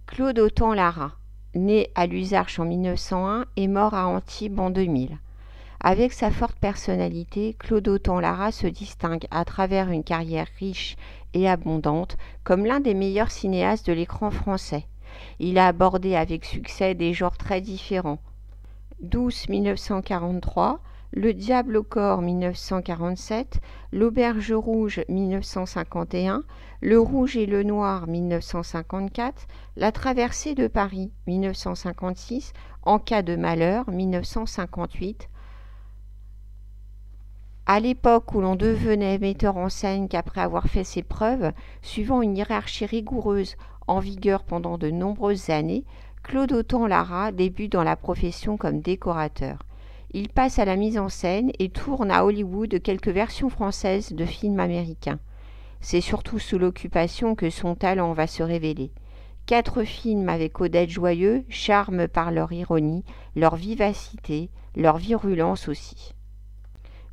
Claude Autant-Lara, né à Luzarches en 1901 et mort à Antibes en 2000. Avec sa forte personnalité, Claude Autant-Lara se distingue à travers une carrière riche et abondante comme l'un des meilleurs cinéastes de l'écran français. Il a abordé avec succès des genres très différents. Douce 1943, Le diable au corps 1947, L'auberge rouge 1951, Le rouge et le noir 1954, La traversée de Paris 1956, En cas de malheur 1958. À l'époque où l'on devenait metteur en scène qu'après avoir fait ses preuves, suivant une hiérarchie rigoureuse en vigueur pendant de nombreuses années, Claude Autant-Lara débute dans la profession comme décorateur. Il passe à la mise en scène et tourne à Hollywood quelques versions françaises de films américains. C'est surtout sous l'Occupation que son talent va se révéler. 4 films avec Odette Joyeux charment par leur ironie, leur vivacité, leur virulence aussi.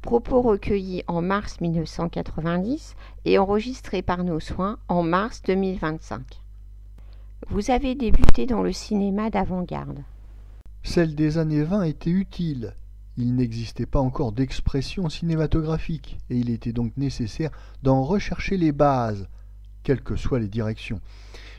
Propos recueillis en mars 1990 et enregistrés par nos soins en mars 2025. Vous avez débuté dans le cinéma d'avant-garde. Celle des années 20 était utile. Il n'existait pas encore d'expression cinématographique et il était donc nécessaire d'en rechercher les bases, quelles que soient les directions.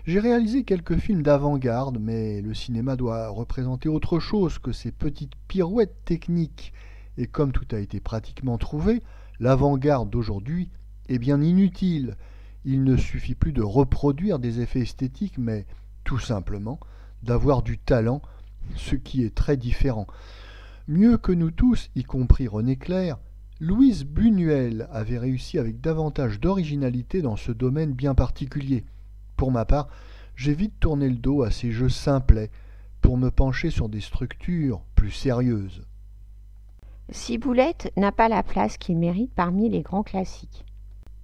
J'ai réalisé quelques films d'avant-garde, mais le cinéma doit représenter autre chose que ces petites pirouettes techniques. Et comme tout a été pratiquement trouvé, l'avant-garde d'aujourd'hui est bien inutile. Il ne suffit plus de reproduire des effets esthétiques, mais tout simplement d'avoir du talent, ce qui est très différent. Mieux que nous tous, y compris René Clair, Louise Buñuel avait réussi avec davantage d'originalité dans ce domaine bien particulier. Pour ma part, j'ai vite tourné le dos à ces jeux simplets pour me pencher sur des structures plus sérieuses. Ciboulette n'a pas la place qu'il mérite parmi les grands classiques.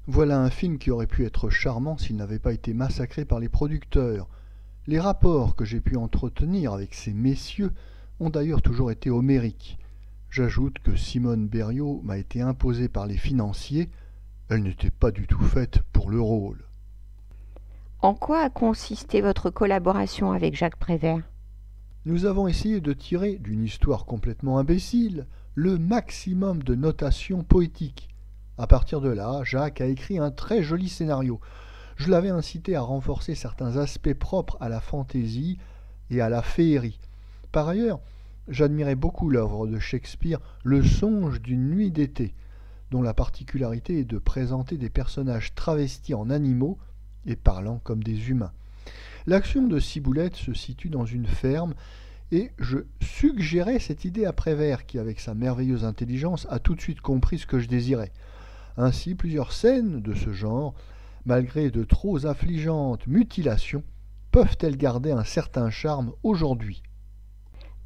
Voilà un film qui aurait pu être charmant s'il n'avait pas été massacré par les producteurs. Les rapports que j'ai pu entretenir avec ces messieurs ont d'ailleurs toujours été homériques. J'ajoute que Simone Berriot m'a été imposée par les financiers. Elle n'était pas du tout faite pour le rôle. En quoi a consisté votre collaboration avec Jacques Prévert ? Nous avons essayé de tirer d'une histoire complètement imbécile le maximum de notation poétique. À partir de là, Jacques a écrit un très joli scénario. Je l'avais incité à renforcer certains aspects propres à la fantaisie et à la féerie. Par ailleurs, j'admirais beaucoup l'œuvre de Shakespeare, Le songe d'une nuit d'été, dont la particularité est de présenter des personnages travestis en animaux et parlant comme des humains. L'action de Ciboulette se situe dans une ferme et je suggérais cette idée à Prévert qui, avec sa merveilleuse intelligence, a tout de suite compris ce que je désirais. Ainsi, plusieurs scènes de ce genre, malgré de trop affligeantes mutilations, peuvent-elles garder un certain charme aujourd'hui ?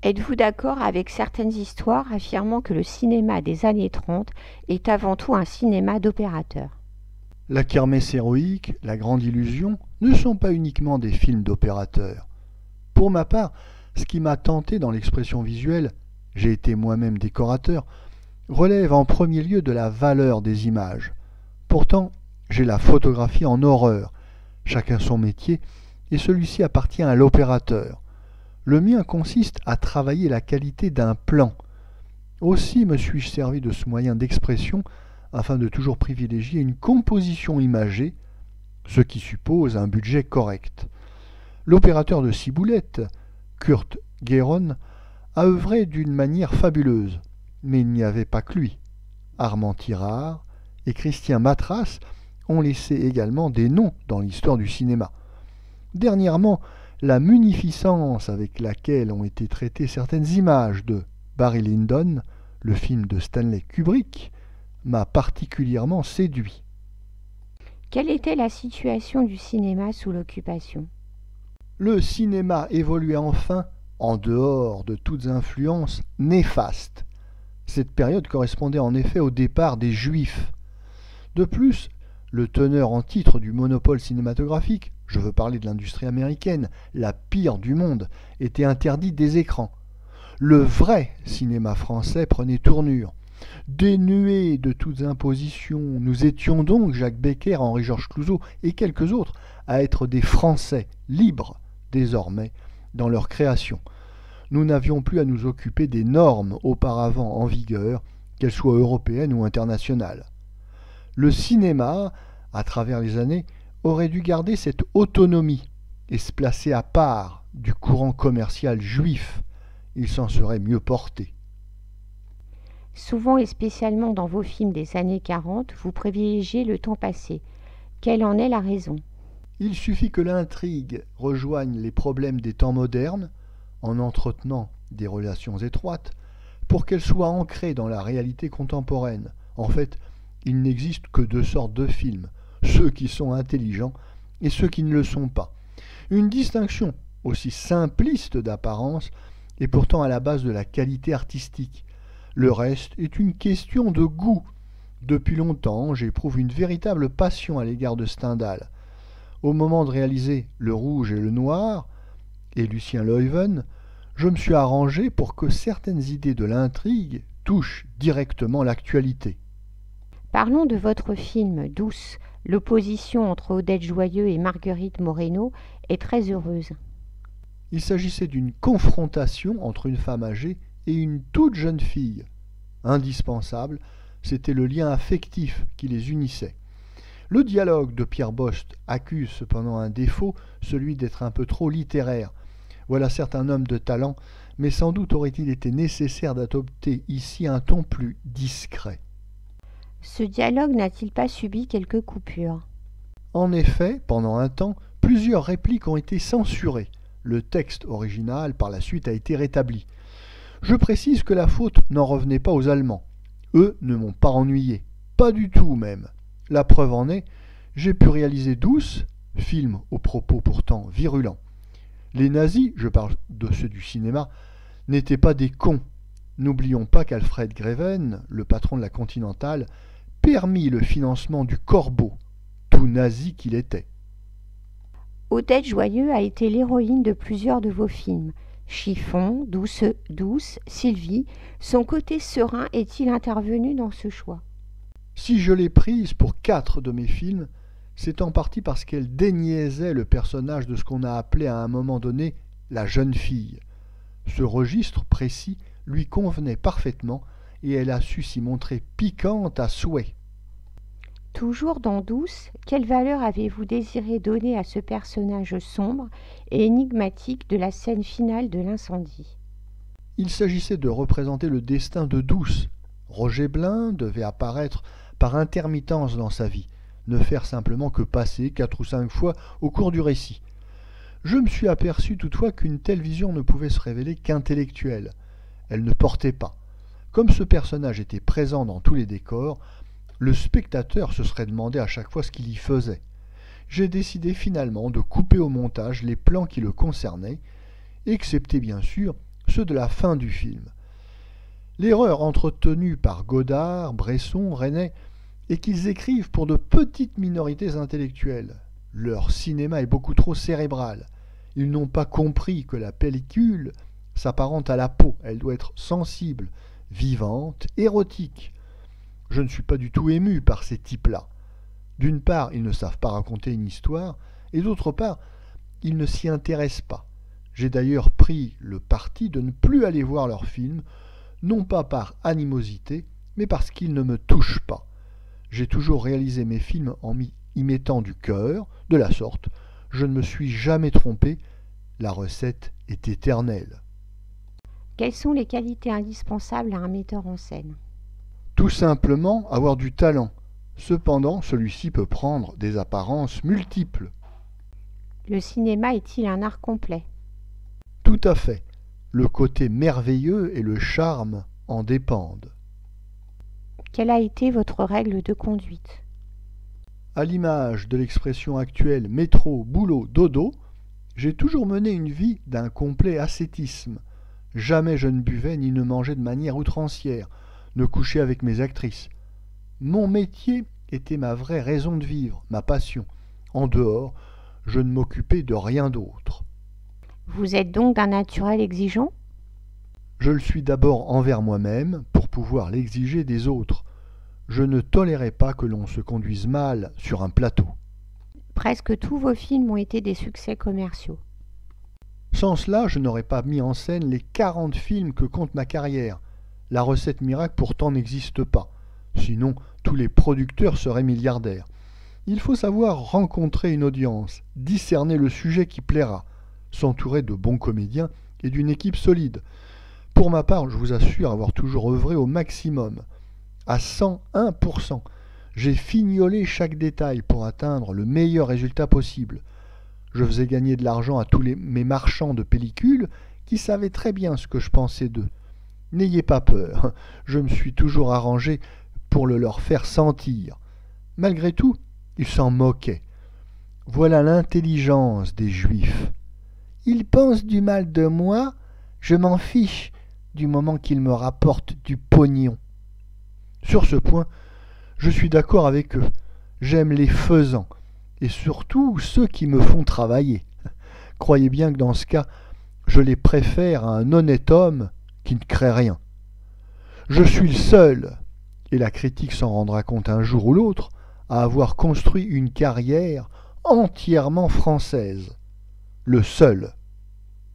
Êtes-vous d'accord avec certaines histoires affirmant que le cinéma des années 30 est avant tout un cinéma d'opérateurs ? La kermesse héroïque, La grande illusion ne sont pas uniquement des films d'opérateurs. Pour ma part, ce qui m'a tenté dans l'expression visuelle, j'ai été moi-même décorateur, relève en premier lieu de la valeur des images. Pourtant, j'ai la photographie en horreur. Chacun son métier, et celui-ci appartient à l'opérateur. Le mien consiste à travailler la qualité d'un plan. Aussi me suis-je servi de ce moyen d'expression afin de toujours privilégier une composition imagée, ce qui suppose un budget correct. L'opérateur de Ciboulette, Kurt Guéron, a œuvré d'une manière fabuleuse, mais il n'y avait pas que lui. Armand Tirard et Christian Matras ont laissé également des noms dans l'histoire du cinéma. Dernièrement, la munificence avec laquelle ont été traitées certaines images de Barry Lyndon, le film de Stanley Kubrick, m'a particulièrement séduit. Quelle était la situation du cinéma sous l'occupation ? Le cinéma évoluait enfin en dehors de toutes influences néfastes. Cette période correspondait en effet au départ des Juifs. De plus, le teneur en titre du monopole cinématographique, je veux parler de l'industrie américaine, la pire du monde, était interdit des écrans. Le vrai cinéma français prenait tournure. Dénués de toutes impositions, nous étions donc, Jacques Becker, Henri-Georges Clouzot et quelques autres, à être des Français libres désormais, dans leur création. Nous n'avions plus à nous occuper des normes auparavant en vigueur, qu'elles soient européennes ou internationales. Le cinéma, à travers les années, aurait dû garder cette autonomie et se placer à part du courant commercial juif. Il s'en serait mieux porté. Souvent et spécialement dans vos films des années 40, vous privilégiez le temps passé. Quelle en est la raison? Il suffit que l'intrigue rejoigne les problèmes des temps modernes, en entretenant des relations étroites, pour qu'elle soit ancrée dans la réalité contemporaine. En fait, il n'existe que deux sortes de films, ceux qui sont intelligents et ceux qui ne le sont pas. Une distinction aussi simpliste d'apparence est pourtant à la base de la qualité artistique. Le reste est une question de goût. Depuis longtemps, j'éprouve une véritable passion à l'égard de Stendhal. Au moment de réaliser Le Rouge et le Noir et Lucien Leuven, je me suis arrangé pour que certaines idées de l'intrigue touchent directement l'actualité. Parlons de votre film Douce. L'opposition entre Odette Joyeux et Marguerite Moreno est très heureuse. Il s'agissait d'une confrontation entre une femme âgée et une toute jeune fille. Indispensable, c'était le lien affectif qui les unissait. Le dialogue de Pierre Bost accuse cependant un défaut, celui d'être un peu trop littéraire. Voilà certes un homme de talent, mais sans doute aurait-il été nécessaire d'adopter ici un ton plus discret. Ce dialogue n'a-t-il pas subi quelques coupures? En effet, pendant un temps, plusieurs répliques ont été censurées. Le texte original, par la suite, a été rétabli. Je précise que la faute n'en revenait pas aux Allemands. Eux ne m'ont pas ennuyé. Pas du tout même. La preuve en est, j'ai pu réaliser Douce, film aux propos pourtant virulents. Les nazis, je parle de ceux du cinéma, n'étaient pas des cons. N'oublions pas qu'Alfred Greven, le patron de la Continentale, permit le financement du Corbeau, tout nazi qu'il était. Odette Joyeux a été l'héroïne de plusieurs de vos films. Chiffon, Douce, Sylvie. Son côté serein est-il intervenu dans ce choix? Si je l'ai prise pour 4 de mes films, c'est en partie parce qu'elle déniaisait le personnage de ce qu'on a appelé à un moment donné la jeune fille. Ce registre précis lui convenait parfaitement et elle a su s'y montrer piquante à souhait. Toujours dans Douce, quelle valeur avez-vous désiré donner à ce personnage sombre et énigmatique de la scène finale de l'incendie? Il s'agissait de représenter le destin de Douce. Roger Blin devait apparaître par intermittence dans sa vie, ne faire simplement que passer 4 ou 5 fois au cours du récit. Je me suis aperçu toutefois qu'une telle vision ne pouvait se révéler qu'intellectuelle. Elle ne portait pas. Comme ce personnage était présent dans tous les décors, le spectateur se serait demandé à chaque fois ce qu'il y faisait. J'ai décidé finalement de couper au montage les plans qui le concernaient, excepté bien sûr ceux de la fin du film. L'erreur entretenue par Godard, Bresson, Resnais est qu'ils écrivent pour de petites minorités intellectuelles. Leur cinéma est beaucoup trop cérébral. Ils n'ont pas compris que la pellicule s'apparente à la peau. Elle doit être sensible, vivante, érotique. Je ne suis pas du tout ému par ces types-là. D'une part, ils ne savent pas raconter une histoire, et d'autre part, ils ne s'y intéressent pas. J'ai d'ailleurs pris le parti de ne plus aller voir leurs films, non pas par animosité, mais parce qu'ils ne me touchent pas. J'ai toujours réalisé mes films en y mettant du cœur, de la sorte, je ne me suis jamais trompé, la recette est éternelle. Quelles sont les qualités indispensables à un metteur en scène? Tout simplement avoir du talent. Cependant, celui-ci peut prendre des apparences multiples. Le cinéma est-il un art complet? Tout à fait. Le côté merveilleux et le charme en dépendent. Quelle a été votre règle de conduite? À l'image de l'expression actuelle métro, boulot, dodo, j'ai toujours mené une vie d'un complet ascétisme. Jamais je ne buvais ni ne mangeais de manière outrancière, ne couchais avec mes actrices. Mon métier était ma vraie raison de vivre, ma passion. En dehors, je ne m'occupais de rien d'autre. Vous êtes donc d'un naturel exigeant? Je le suis d'abord envers moi-même pour pouvoir l'exiger des autres. Je ne tolérais pas que l'on se conduise mal sur un plateau. Presque tous vos films ont été des succès commerciaux. Sans cela, je n'aurais pas mis en scène les 40 films que compte ma carrière. La recette miracle pourtant n'existe pas. Sinon, tous les producteurs seraient milliardaires. Il faut savoir rencontrer une audience, discerner le sujet qui plaira, s'entourer de bons comédiens et d'une équipe solide. Pour ma part, je vous assure avoir toujours œuvré au maximum, à 101%. J'ai fignolé chaque détail pour atteindre le meilleur résultat possible. Je faisais gagner de l'argent à tous mes marchands de pellicules qui savaient très bien ce que je pensais d'eux. N'ayez pas peur, je me suis toujours arrangé pour le leur faire sentir. Malgré tout, ils s'en moquaient. Voilà l'intelligence des Juifs. Ils pensent du mal de moi, je m'en fiche du moment qu'ils me rapportent du pognon. Sur ce point, je suis d'accord avec eux. J'aime les faisans, et surtout ceux qui me font travailler. Croyez bien que dans ce cas, je les préfère à un honnête homme qui ne crée rien. Je suis le seul, et la critique s'en rendra compte un jour ou l'autre, à avoir construit une carrière entièrement française. Le seul.